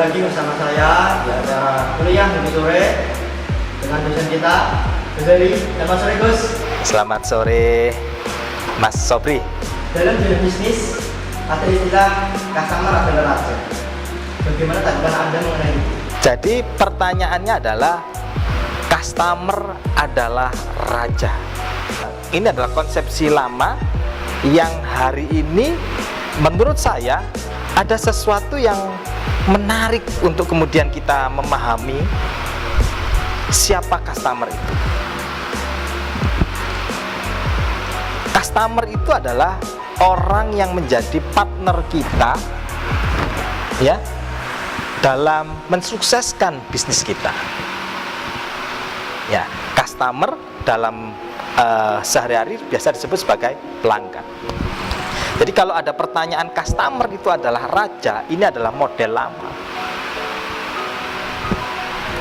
lagi bersama saya di acara kuliah Minggu sore dengan dosen kita, Gus Heri. Selamat sore Gus. Selamat sore Mas Sobri. Dalam dunia bisnis ada istilah customer adalah raja. Bagaimana tanggapan Anda mengenai itu? Jadi pertanyaannya adalah customer adalah raja. Ini adalah konsepsi lama yang hari ini menurut saya ada sesuatu yang menarik untuk kemudian kita memahami siapa customer itu. Customer itu adalah orang yang menjadi partner kita ya dalam mensukseskan bisnis kita. Ya, customer dalam sehari-hari biasa disebut sebagai pelanggan. Jadi kalau ada pertanyaan customer itu adalah raja, ini adalah model lama.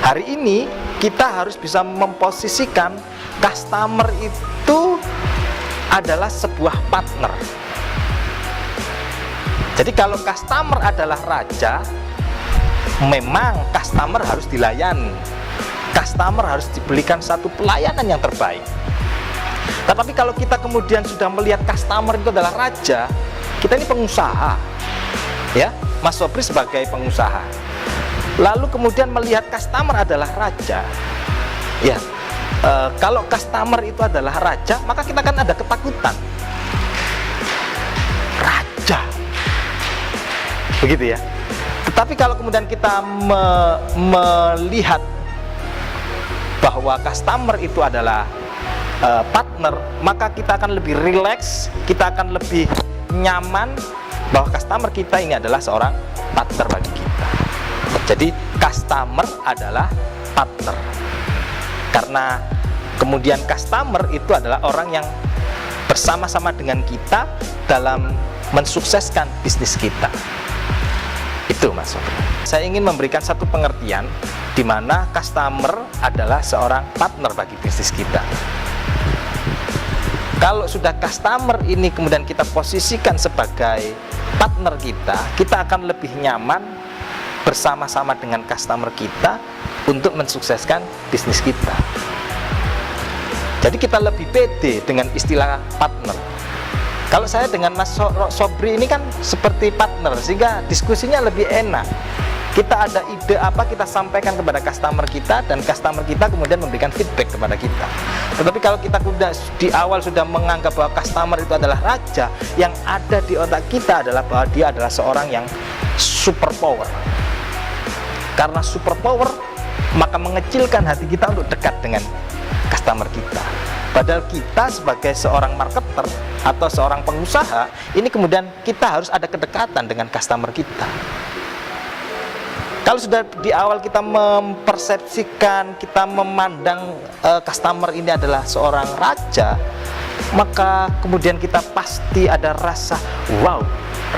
Hari ini kita harus bisa memposisikan customer itu adalah sebuah partner. Jadi kalau customer adalah raja, memang customer harus dilayani. Customer harus diberikan satu pelayanan yang terbaik. Tetapi kalau kita kemudian sudah melihat customer itu adalah raja, kita ini pengusaha, ya, Mas Sobri sebagai pengusaha. Lalu kemudian melihat customer adalah raja, ya. Kalau customer itu adalah raja, maka kita kan ada ketakutan. Raja, begitu ya. Tetapi kalau kemudian kita melihat bahwa customer itu adalah partner, maka kita akan lebih rileks, kita akan lebih nyaman bahwa customer kita ini adalah seorang partner bagi kita. Jadi customer adalah partner, karena kemudian customer itu adalah orang yang bersama-sama dengan kita dalam mensukseskan bisnis kita. Itu Mas Sobri. Saya ingin memberikan satu pengertian di mana customer adalah seorang partner bagi bisnis kita. Kalau sudah customer ini kemudian kita posisikan sebagai partner kita akan lebih nyaman bersama-sama dengan customer kita untuk mensukseskan bisnis kita. Jadi kita lebih pede dengan istilah partner. Kalau saya dengan Mas Sobri ini kan seperti partner, sehingga diskusinya lebih enak. Kita ada ide apa, kita sampaikan kepada customer kita, dan customer kita kemudian memberikan feedback kepada kita. Tetapi kalau kita sudah di awal sudah menganggap bahwa customer itu adalah raja, yang ada di otak kita adalah bahwa dia adalah seorang yang super power. Karena super power, maka mengecilkan hati kita untuk dekat dengan customer kita. Padahal kita sebagai seorang marketer atau seorang pengusaha, ini kemudian kita harus ada kedekatan dengan customer kita. Kalau sudah di awal kita mempersepsikan, kita memandang customer ini adalah seorang raja, maka kemudian kita pasti ada rasa, wow,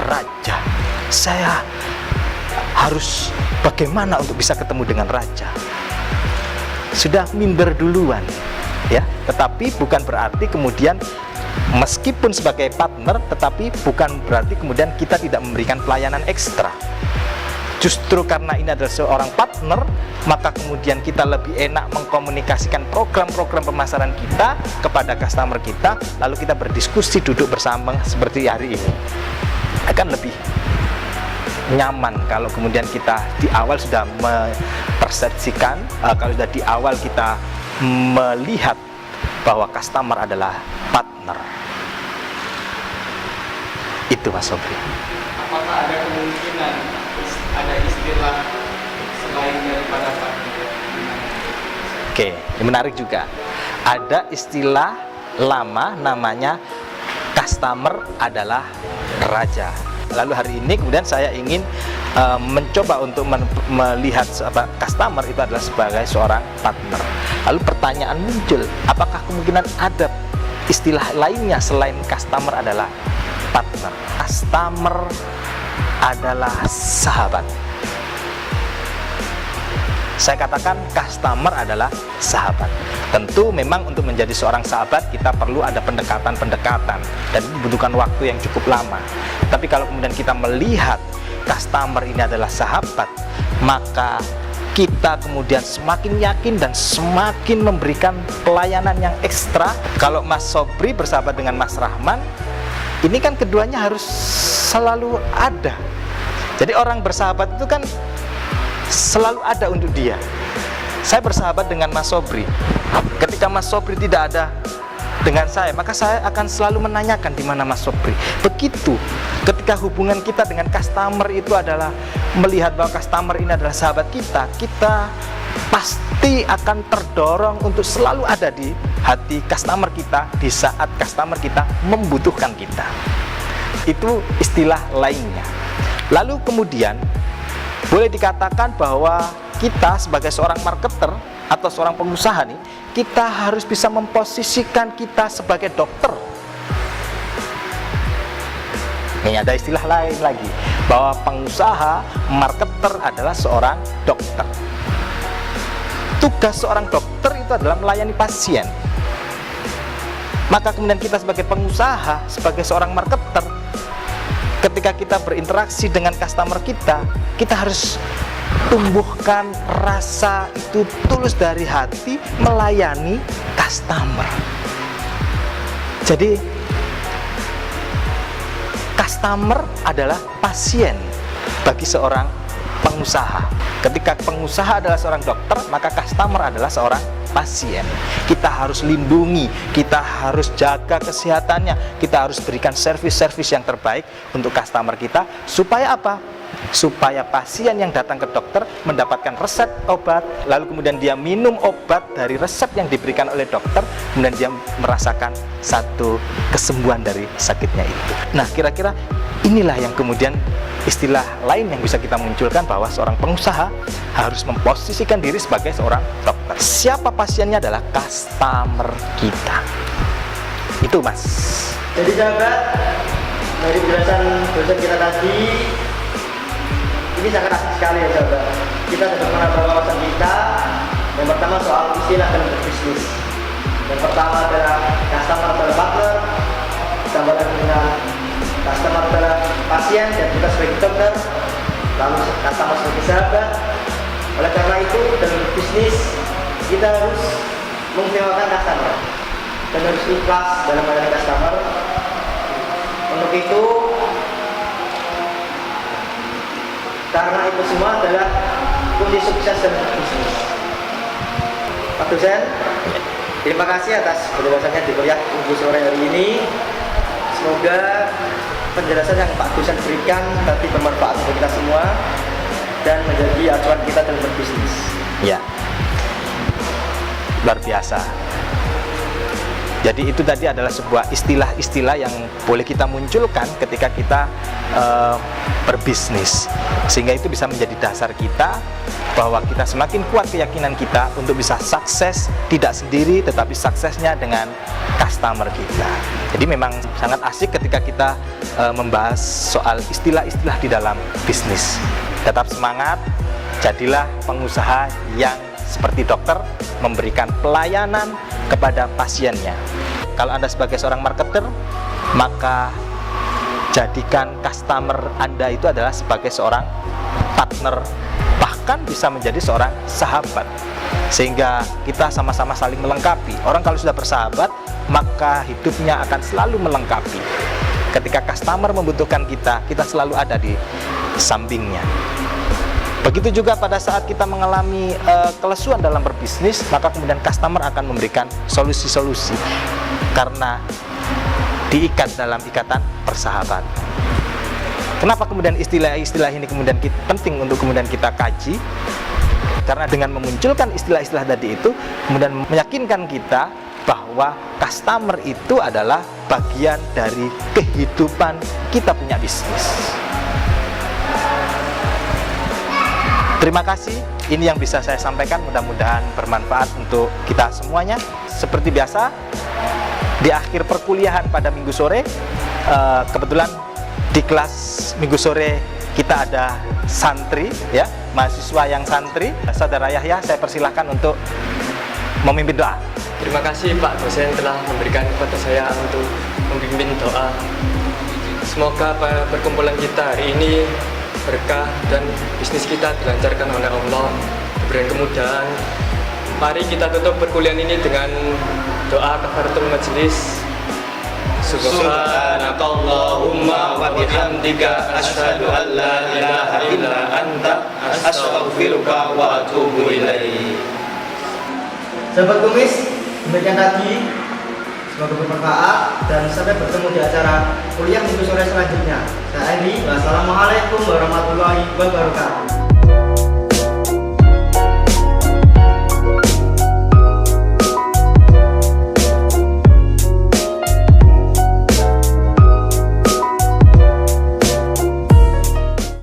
raja, saya harus bagaimana untuk bisa ketemu dengan raja. Sudah minder duluan, ya. Tetapi bukan berarti kemudian meskipun sebagai partner, tetapi bukan berarti kemudian kita tidak memberikan pelayanan ekstra. Justru karena ini adalah seorang partner, maka kemudian kita lebih enak mengkomunikasikan program-program pemasaran kita kepada customer kita, lalu kita berdiskusi, duduk bersama seperti hari ini. Akan lebih nyaman kalau kemudian kita di awal sudah mempersepsikan, kalau sudah di awal kita melihat bahwa customer adalah partner. Itu Mas Sobri. Apakah ada kemungkinan ada istilah selain daripada partner? Oke, ini menarik juga. Ada istilah lama namanya customer adalah raja. Lalu hari ini kemudian saya ingin mencoba untuk melihat customer itu adalah sebagai seorang partner. Lalu pertanyaan muncul, apakah kemungkinan ada istilah lainnya selain customer adalah partner? Customer adalah sahabat. Saya katakan customer adalah sahabat. Tentu memang untuk menjadi seorang sahabat kita perlu ada pendekatan-pendekatan dan membutuhkan waktu yang cukup lama. Tapi kalau kemudian kita melihat customer ini adalah sahabat, maka kita kemudian semakin yakin dan semakin memberikan pelayanan yang ekstra. Kalau Mas Sobri bersahabat dengan Mas Rahman, ini kan keduanya harus selalu ada. Jadi orang bersahabat itu kan selalu ada untuk dia. Saya bersahabat dengan Mas Sobri. Ketika Mas Sobri tidak ada dengan saya, maka saya akan selalu menanyakan di mana Mas Sobri. Begitu ketika hubungan kita dengan customer itu adalah melihat bahwa customer ini adalah sahabat kita, kita pasti akan terdorong untuk selalu ada di hati customer kita di saat customer kita membutuhkan kita. Itu istilah lainnya. Lalu kemudian boleh dikatakan bahwa kita sebagai seorang marketer atau seorang pengusaha nih, kita harus bisa memposisikan kita sebagai dokter. Ini ada istilah lain lagi, bahwa pengusaha, marketer adalah seorang dokter. Tugas seorang dokter itu adalah melayani pasien. Maka kemudian kita sebagai pengusaha, sebagai seorang marketer, ketika kita berinteraksi dengan customer kita, kita harus tumbuhkan rasa itu tulus dari hati melayani customer. Jadi customer adalah pasien bagi seorang pengusaha. Ketika pengusaha adalah seorang dokter, maka customer adalah seorang pasien. Kita harus lindungi, kita harus jaga kesehatannya, kita harus berikan servis-servis yang terbaik untuk customer kita. Supaya apa? Supaya pasien yang datang ke dokter mendapatkan resep obat, lalu kemudian dia minum obat dari resep yang diberikan oleh dokter, kemudian dia merasakan satu kesembuhan dari sakitnya itu. Nah, kira-kira inilah yang kemudian istilah lain yang bisa kita munculkan, bahwa seorang pengusaha harus memposisikan diri sebagai seorang dokter. Siapa pasiennya adalah customer kita. Itu, Mas. Jadi sahabat, dari penjelasan dosen kita tadi, ini sangat asik sekali ya sahabat. Kita sudah menambah wawasan kita. Yang pertama soal istilah dalam berbisnis. Yang pertama adalah customer adalah partner, ditambah lagi dengan customer adalah pasien dan kita sebagai dokter, lalu customer sebagai sahabat. Oleh karena itu dalam berbisnis kita harus mengecewakan customer dan harus ikhlas dalam melayani customer. Untuk itu, karena itu semua adalah kunci sukses dalam bisnis. Pak dosen, terima kasih atas penjelasannya di kuliah Minggu sore hari ini. Semoga penjelasan yang Pak dosen berikan tadi bermanfaat untuk kita semua dan menjadi acuan kita dalam berbisnis. Ya, luar biasa. Jadi itu tadi adalah sebuah istilah-istilah yang boleh kita munculkan ketika kita berbisnis, sehingga itu bisa menjadi dasar kita bahwa kita semakin kuat keyakinan kita untuk bisa sukses tidak sendiri, tetapi suksesnya dengan customer kita. Jadi memang sangat asik ketika kita membahas soal istilah-istilah di dalam bisnis. Tetap semangat, jadilah pengusaha yang seperti dokter, memberikan pelayanan kepada pasiennya. Kalau Anda sebagai seorang marketer, maka jadikan customer Anda itu adalah sebagai seorang partner, bahkan bisa menjadi seorang sahabat, sehingga kita sama-sama saling melengkapi. Orang kalau sudah bersahabat, maka hidupnya akan selalu melengkapi. Ketika customer membutuhkan kita, kita selalu ada di sampingnya. Begitu juga pada saat kita mengalami kelesuan dalam berbisnis, maka kemudian customer akan memberikan solusi-solusi karena diikat dalam ikatan persahabatan. Kenapa kemudian istilah-istilah ini kemudian penting untuk kemudian kita kaji? Karena dengan memunculkan istilah-istilah tadi itu, kemudian meyakinkan kita bahwa customer itu adalah bagian dari kehidupan kita punya bisnis. Terima kasih, ini yang bisa saya sampaikan, mudah-mudahan bermanfaat untuk kita semuanya. Seperti biasa, di akhir perkuliahan pada minggu sore, kebetulan di kelas minggu sore kita ada santri, ya, mahasiswa yang santri. Saudara Yahya, saya persilahkan untuk memimpin doa. Terima kasih Pak dosen telah memberikan kepada saya untuk memimpin doa. Semoga perkumpulan kita hari ini berkah dan bisnis kita dilancarkan oleh Allah, diberikan kemudahan. Mari kita tutup perkuliahan ini dengan doa kafaratul majelis. Subhanakallahumma wa bihamdika asyhadu an la ilaha illa anta astaghfiruka wa atubu ilaik. Sahabat Kumis, demikian tadi, semoga bermanfaat dan sampai bertemu di acara kuliah minggu sore selanjutnya. Saya Eri, wassalamualaikum warahmatullahi wabarakatuh.